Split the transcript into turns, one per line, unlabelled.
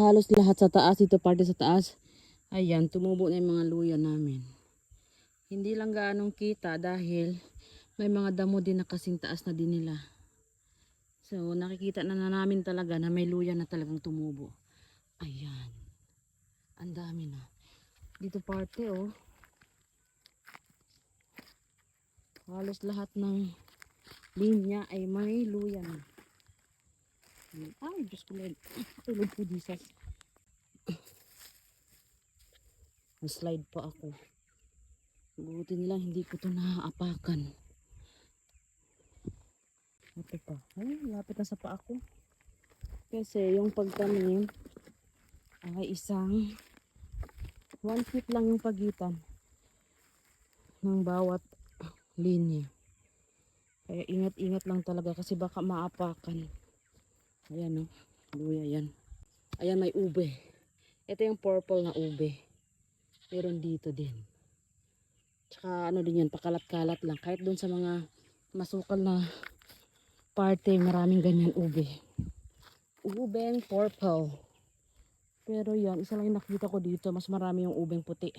Halos lahat sa taas, dito parte sa taas. Ayan, tumubo na yung mga luya namin. Hindi lang gaanong kita dahil may mga damo din na kasing taas na din nila. So nakikita na namin talaga na may luya na talagang tumubo. Ayan. Ang dami na. Dito parte oh. Halos lahat ng linya ay may luya na. Ay, Diyos ko Lord. Tulog po, Jesus. Slide pa ako. Buti nila hindi ko ito naaapakan. Ito pa. Ay, lapit na sa paa ko. Kasi yung pagtanim ay isang 1 feet lang yung pagitan ng bawat linya. Kaya ingat-ingat lang talaga kasi baka maapakan. Ayan o. Luya yan. Ayan, may ube. Ito yung purple na ube. Meron dito din. Tsaka ano din yan, pakalat-kalat lang. Kahit doon sa mga masukal na parte, maraming ganyan ube. Ubeng purple. Pero yan, isa lang yung nakita ko dito. Mas marami yung ubeng puti.